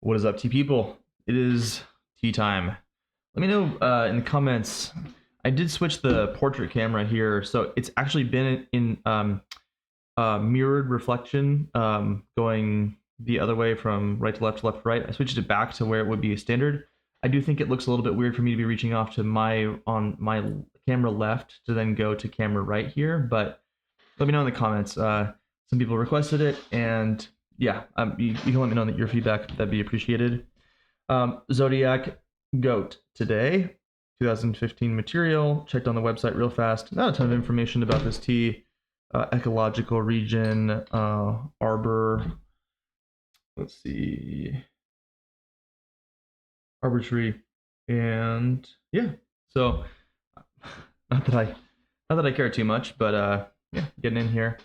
What is up, tea people? It is tea time. Let me know in the comments. I did switch the portrait camera here, so it's actually been in mirrored reflection, going the other way from right to left to right. I switched it back to where it would be standard. I do think it looks a little bit weird for me to be reaching off to my camera left to then go to camera right here, but let me know in the comments. Some people requested it, and yeah, you can let me know that your feedback. That'd be appreciated. Zodiac goat today, 2015 material. Checked on the website real fast. Not a ton of information about this tea. Ecological region, arbor. Let's see, arbor tree, and yeah. So not that I care too much, but yeah, getting in here.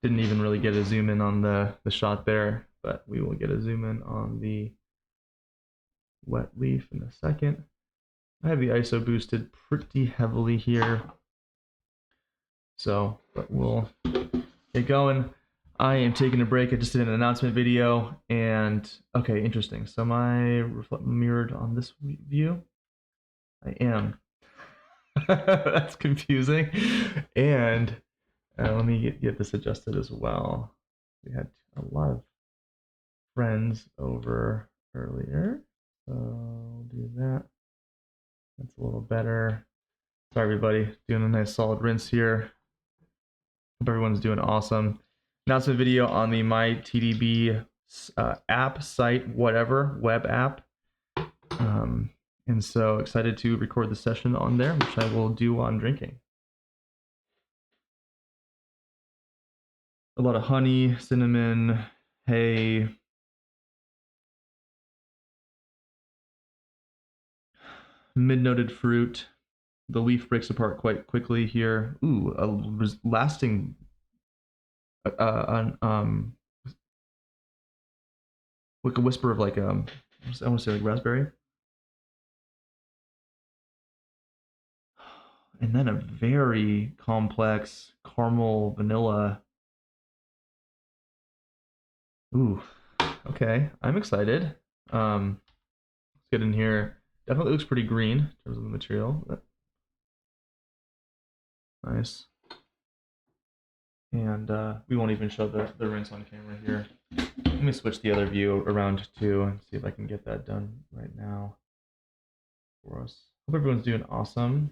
Didn't even really get a zoom in on the shot there, but we will get a zoom in on the wet leaf in a second. I have the ISO boosted pretty heavily here, so but we'll get going. I am taking a break. I just did an announcement video, and okay, interesting. So my mirrored on this view. I am. That's confusing. And let me get this adjusted as well. We had a lot of friends over earlier, so we'll do that. That's a little better. Sorry, everybody. Doing a nice solid rinse here. Hope everyone's doing awesome. Announcement video on the MyTDB app, site, whatever, web app. And so excited to record the session on there, which I will do while I'm drinking. A lot of honey, cinnamon, hay, mid-noted fruit. The leaf breaks apart quite quickly here. Ooh, a lasting like a whisper of like I want to say like raspberry. And then a very complex caramel vanilla. Ooh, okay, I'm excited. Let's get in here. Definitely looks pretty green in terms of the material. But nice. And we won't even show the rinse on camera here. Let me switch the other view around too and see if I can get that done right now for us. Hope everyone's doing awesome.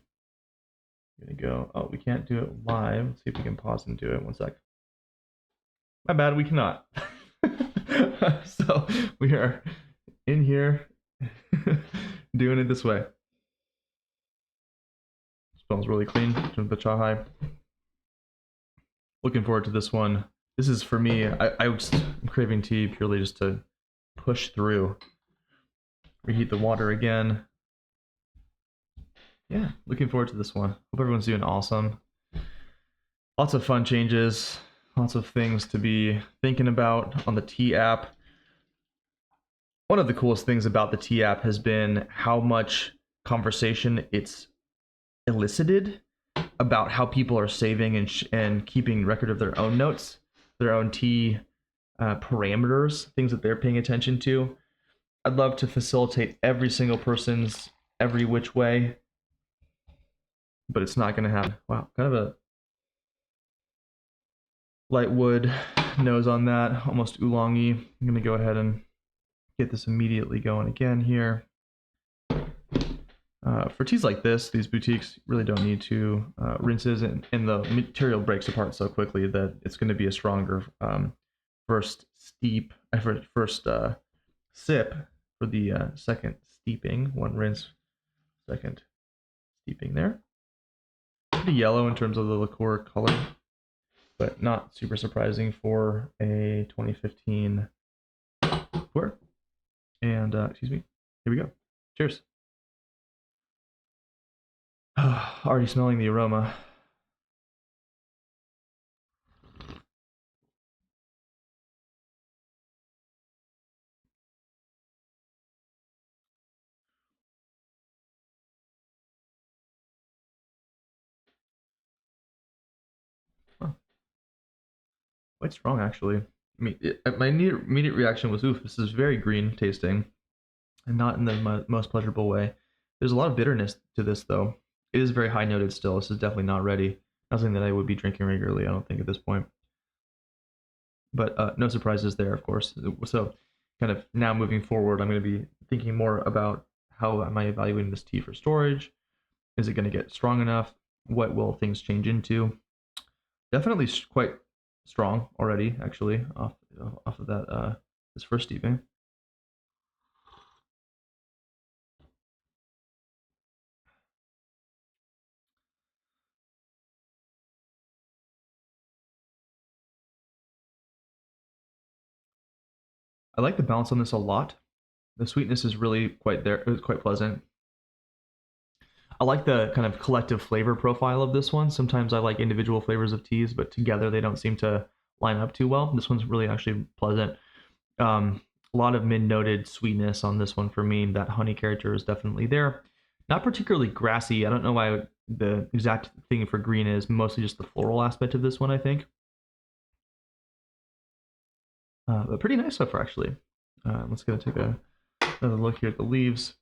I'm gonna go. Oh, we can't do it live. Let's see if we can pause and do it. One sec. My bad, we cannot. So we are in here doing it this way. Smells really clean. The ChenShengHao. Looking forward to this one. This is for me. I'm craving tea purely just to push through. Reheat the water again. Yeah, looking forward to this one. Hope everyone's doing awesome. Lots of fun changes. Lots of things to be thinking about on the T app. One of the coolest things about the T app has been how much conversation it's elicited about how people are saving and keeping record of their own notes, their own T parameters, things that they're paying attention to. I'd love to facilitate every single person's every which way, but it's not going to happen. Wow, kind of a light wood nose on that, almost oolongy. I'm going to go ahead and get this immediately going again here. For teas like this, these boutiques really don't need to rinses, and the material breaks apart so quickly that it's going to be a stronger first sip for the second steeping. One rinse, second steeping there. Pretty yellow in terms of the liqueur color, but not super surprising for a 2015 liqueur. And excuse me, here we go. Cheers. Already smelling the aroma. Huh. Quite strong, actually. My immediate reaction was, "Oof, this is very green tasting, and not in the most pleasurable way." There's a lot of bitterness to this, though. It is very high noted still. This is definitely not ready. Nothing that I would be drinking regularly, I don't think, at this point. But no surprises there, of course. So, kind of now moving forward, I'm going to be thinking more about how am I evaluating this tea for storage? Is it going to get strong enough? What will things change into? Definitely quite strong already, actually, off of that this first steeping. I like the balance on this a lot. The sweetness is really quite there. It's quite pleasant. I like the kind of collective flavor profile of this one. Sometimes I like individual flavors of teas, but together they don't seem to line up too well. This one's really actually pleasant. A lot of mid-noted sweetness on this one for me. That honey character is definitely there. Not particularly grassy. I don't know why the exact thing for green is. Mostly just the floral aspect of this one, I think. But pretty nice so far, actually. Let's go take another look here at the leaves.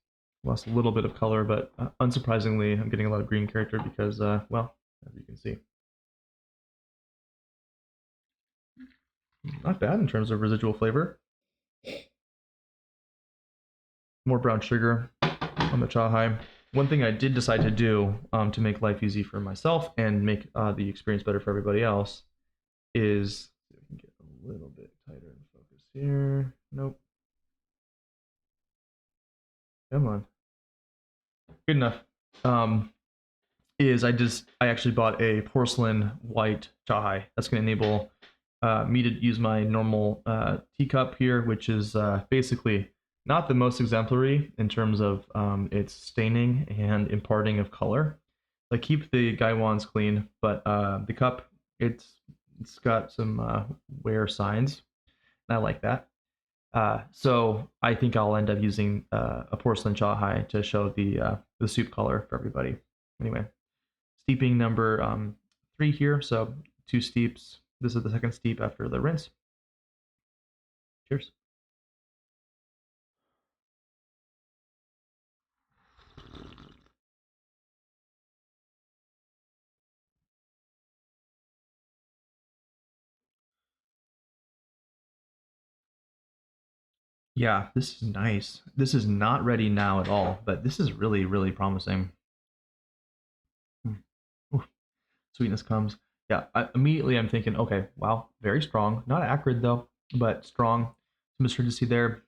Lost a little bit of color, but unsurprisingly, I'm getting a lot of green character because, well, as you can see, not bad in terms of residual flavor. More brown sugar on the chahai. One thing I did decide to do to make life easy for myself and make the experience better for everybody else is, see if we can get a little bit tighter in focus here. Nope. Come on. Good enough. Is I actually bought a porcelain white chahai. That's going to enable me to use my normal teacup here, which is basically not the most exemplary in terms of its staining and imparting of color. I keep the gaiwans clean, but the cup it's got some wear signs. And I like that. So I think I'll end up using a porcelain chahai to show the soup color for everybody. Anyway, steeping number 3 here. So 2 steeps. This is the second steep after the rinse. Cheers. Yeah, this is nice. This is not ready now at all, but this is really, really promising. Ooh, sweetness comes. Yeah, immediately I'm thinking, okay, wow, very strong. Not acrid though, but strong. Some astringency there.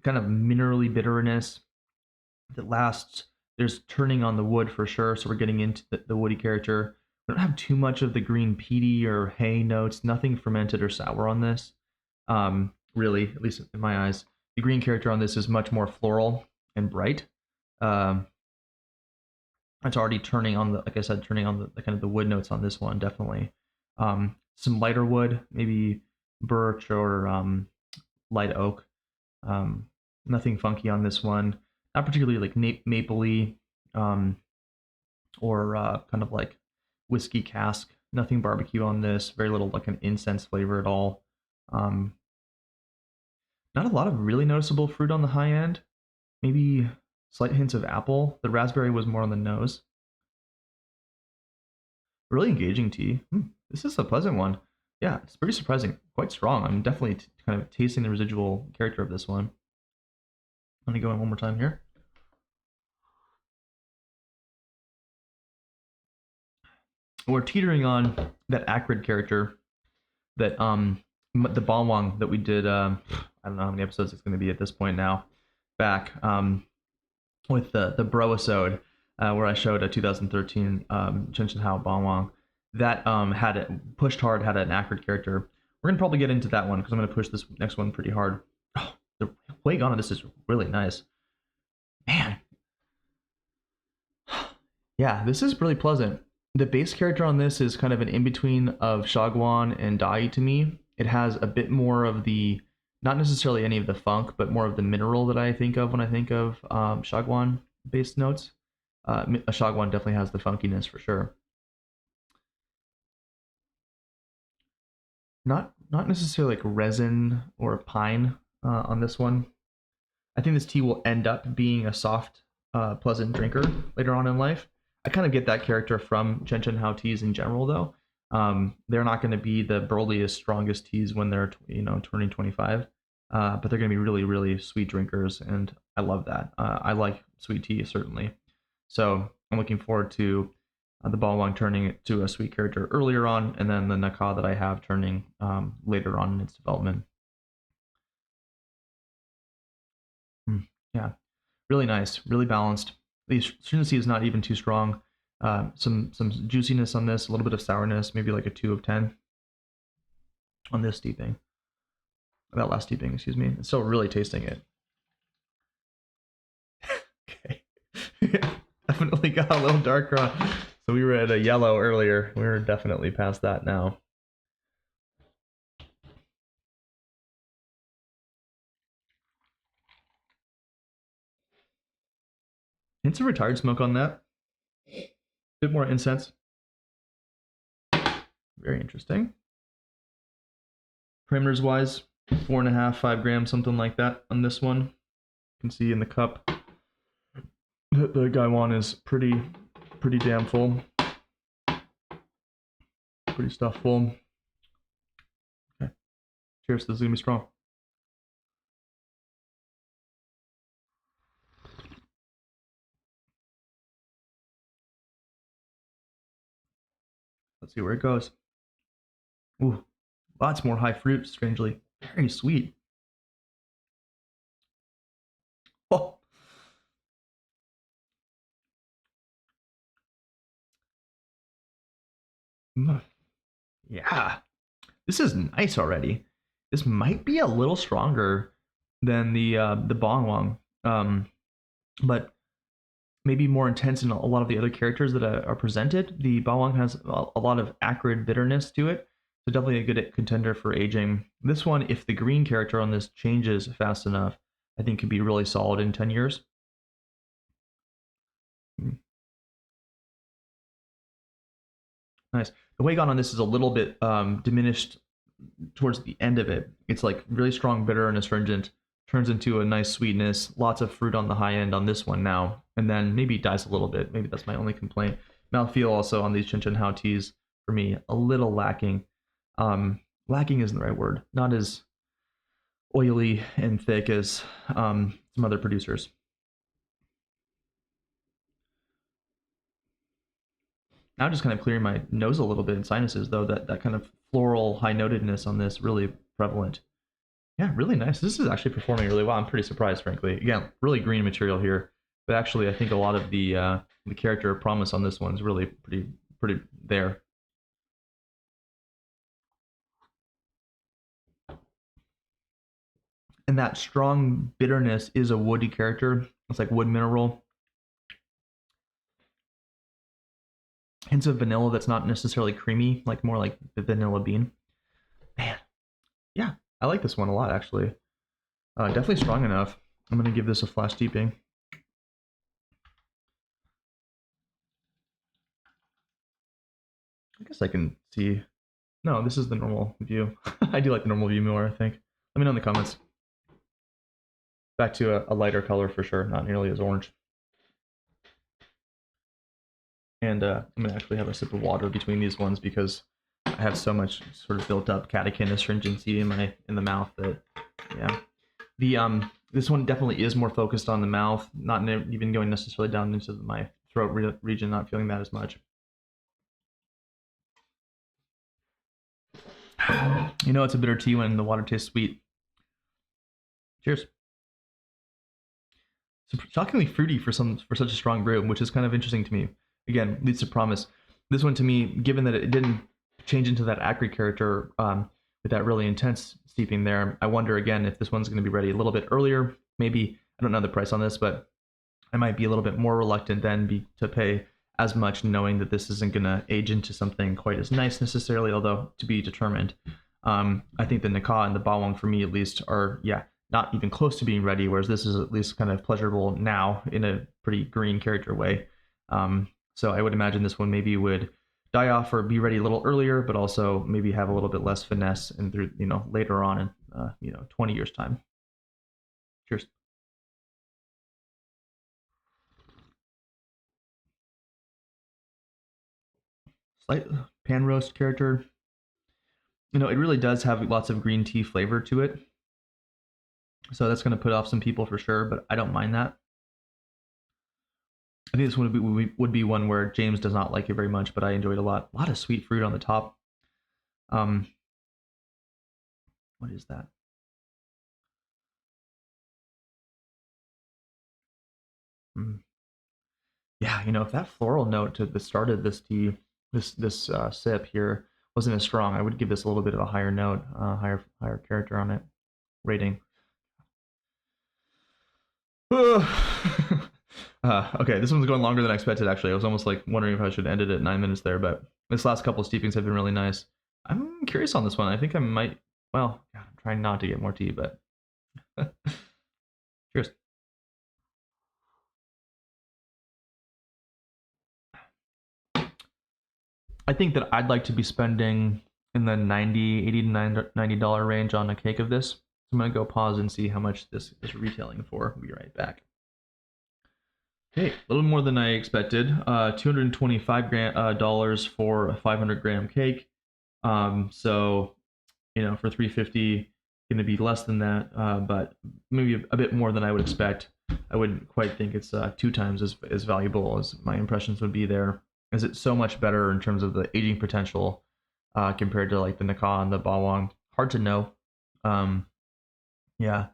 Kind of minerally bitterness that lasts. There's turning on the wood for sure, so we're getting into the woody character. We don't have too much of the green peaty or hay notes. Nothing fermented or sour on this. Really, at least in my eyes. The green character on this is much more floral and bright. Um, it's already turning on the, like I said, turning on the kind of the wood notes on this one, definitely. Some lighter wood, maybe birch or light oak. Um, Nothing funky on this one. Not particularly like mapley um, or kind of like whiskey cask. Nothing barbecue on this. Very little like an incense flavor at all. Um, Not a lot of really noticeable fruit on the high end. Maybe slight hints of apple. The raspberry was more on the nose. Really engaging tea. This is a pleasant one. Yeah, it's pretty surprising. Quite strong. I'm definitely kind of tasting the residual character of this one. Let me go in one more time here. We're teetering on that acrid character that the Balwang that we did. I don't know how many episodes it's going to be at this point now. Back with the Broisode, where I showed a 2013 ChenShengHao Balwang that had it pushed hard, had an acrid character. We're gonna probably get into that one because I'm gonna push this next one pretty hard. Oh, the weight on this is really nice, man. Yeah, this is really pleasant. The base character on this is kind of an in-between of Shagwan and Dai to me. It has a bit more of the, not necessarily any of the funk, but more of the mineral that I think of when I think of Shagwan based notes. A Shagwan definitely has the funkiness for sure. Not not necessarily like resin or pine on this one. I think this tea will end up being a soft, pleasant drinker later on in life. I kind of get that character from ChenShengHao teas in general, though. They're not going to be the burliest, strongest teas when they're turning 25, but they're going to be really, really sweet drinkers, and I love that. I like sweet tea certainly, so I'm looking forward to the Bawang turning it to a sweet character earlier on, and then the Naka that I have turning later on in its development. Yeah, really nice, really balanced. The astringency is not even too strong. Some juiciness on this, a little bit of sourness, maybe like a 2 of 10 on this steeping. That last steeping, excuse me. It's still really tasting it. Okay. Definitely got a little darker on. So we were at a yellow earlier. We're definitely past that now. Hints of retired smoke on that. A bit more incense. Very interesting. Parameters wise, 4.5, 5 grams, something like that on this one. You can see in the cup that the Gaiwan is pretty damn full. Pretty stuff full. Okay. Cheers, this is gonna be strong. Let's see where it goes. Ooh, lots more high fruit, strangely. Very sweet. Oh. Yeah. This is nice already. This might be a little stronger than the Bongwang. But maybe more intense in a lot of the other characters that are presented. The Bawang has a lot of acrid bitterness to it, so definitely a good contender for aging. This one, if the green character on this changes fast enough, I think could be really solid in 10 years. Nice. The Weigan on this is a little bit diminished towards the end of it. It's like really strong bitter and astringent, turns into a nice sweetness, lots of fruit on the high end on this one now, and then maybe dies a little bit. Maybe that's my only complaint. Mouthfeel also on these ChenShengHao teas for me a little lacking. Lacking isn't the right word. Not as oily and thick as some other producers. Now just kind of clearing my nose a little bit in sinuses though. That kind of floral high notedness on this really prevalent. Yeah, really nice. This is actually performing really well. I'm pretty surprised, frankly. Again, really green material here, but actually, I think a lot of the character promise on this one is really pretty there. And that strong bitterness is a woody character. It's like wood mineral. Hints of vanilla that's not necessarily creamy, like more like the vanilla bean. Man, yeah, I like this one a lot actually. Definitely strong enough. I'm gonna give this a flash steeping. I guess I can see. No, this is the normal view. I do like the normal view more, I think. Let me know in the comments. Back to a lighter color for sure, not nearly as orange. And I'm gonna actually have a sip of water between these ones because I have so much sort of built up catechin astringency in the mouth that yeah. The this one definitely is more focused on the mouth, not even going necessarily down into my throat region, not feeling that as much. You know it's a bitter tea when the water tastes sweet. Cheers. Shockingly fruity for such a strong brew, which is kind of interesting to me. Again, leads to promise. This one to me, given that it didn't change into that acrid character with that really intense steeping there, I wonder again if this one's going to be ready a little bit earlier. Maybe I don't know the price on this, but I might be a little bit more reluctant then to pay as much, knowing that this isn't going to age into something quite as nice necessarily, although to be determined. I think the Nika and the Bawang for me at least are not even close to being ready, whereas this is at least kind of pleasurable now in a pretty green character way. So I would imagine this one maybe would die off or be ready a little earlier, but also maybe have a little bit less finesse and through later on in 20 years time. Cheers. Slight pan roast character. It really does have lots of green tea flavor to it. So that's going to put off some people for sure, but I don't mind that. I think this would be one where James does not like it very much, but I enjoyed a lot. A lot of sweet fruit on the top. What is that? Yeah, if that floral note to the start of this tea, this sip here wasn't as strong, I would give this a little bit of a higher note, higher character on it rating. Okay, this one's going longer than I expected. Actually, I was almost like wondering if I should end it at 9 minutes there, but this last couple of steepings have been really nice. I'm curious on this one. I think I might. Well, I'm trying not to get more tea, but cheers. I think that I'd like to be spending in the 80 to $90 range on a cake of this. So I'm gonna go pause and see how much this is retailing for. We'll be right back. Okay, a little more than I expected. $225 for a 500-gram cake. So for 350, going to be less than that, but maybe a bit more than I would expect. I wouldn't quite think it's 2 times as valuable as my impressions would be there. Is it so much better in terms of the aging potential compared to like the Naka and the Bawang? Hard to know. Yeah,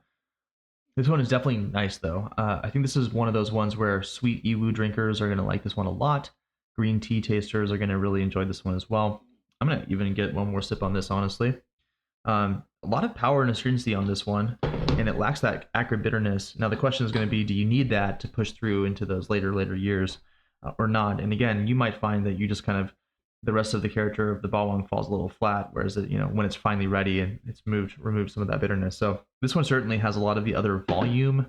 this one is definitely nice though. I think this is one of those ones where sweet Iwu drinkers are going to like this one a lot. Green tea tasters are going to really enjoy this one as well. I'm going to even get one more sip on this, honestly. A lot of power and astringency on this one, and it lacks that acrid bitterness. Now the question is going to be, do you need that to push through into those later years or not? And again, you might find that you just kind of, the rest of the character of the Bawang falls a little flat, whereas when it's finally ready and it's removed some of that bitterness. So this one certainly has a lot of the other volume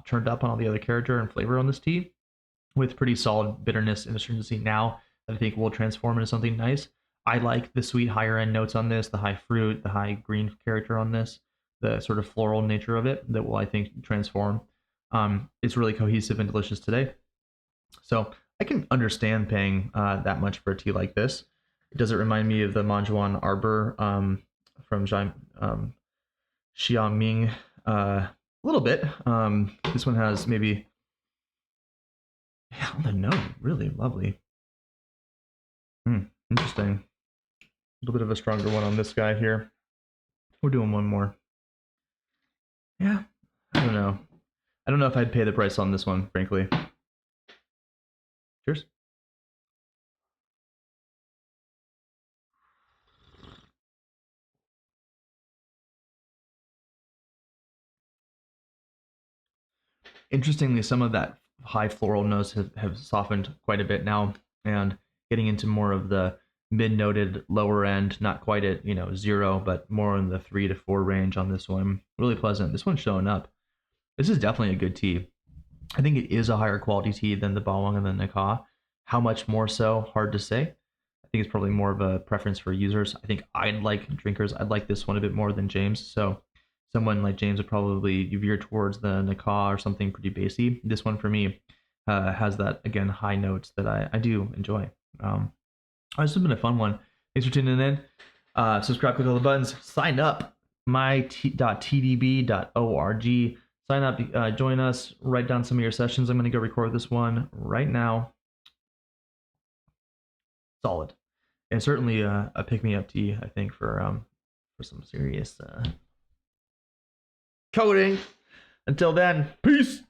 turned up on all the other character and flavor on this tea, with pretty solid bitterness and astringency now that I think will transform into something nice. I like the sweet higher end notes on this, the high fruit, the high green character on this, the sort of floral nature of it that will, I think, transform. It's really cohesive and delicious today. So I can understand paying that much for a tea like this. Does it remind me of the Manjuan Arbor from Xiaoming? A little bit. This one has maybe, yeah, on the note, really lovely. Interesting. A little bit of a stronger one on this guy here. We're doing one more. Yeah, I don't know. I don't know if I'd pay the price on this one, frankly. Cheers. Interestingly, some of that high floral notes have softened quite a bit now, and getting into more of the mid-noted lower end, not quite at 0, but more in the 3 to 4 range on this one. Really pleasant. This one's showing up. This is definitely a good tea. I think it is a higher quality tea than the Bawang and the Naka. How much more so? Hard to say. I think it's probably more of a preference for users. I think I'd like drinkers. I'd like this one a bit more than James. So someone like James would probably veer towards the Naka or something pretty bassy. This one for me has that, again, high notes that I do enjoy. This has been a fun one. Thanks for tuning in. Subscribe, click all the buttons, sign up, my.tdb.org. Sign up, join us, write down some of your sessions. I'm going to go record this one right now. Solid. And certainly a pick-me-up tea, I think, for some serious coding. Until then, peace.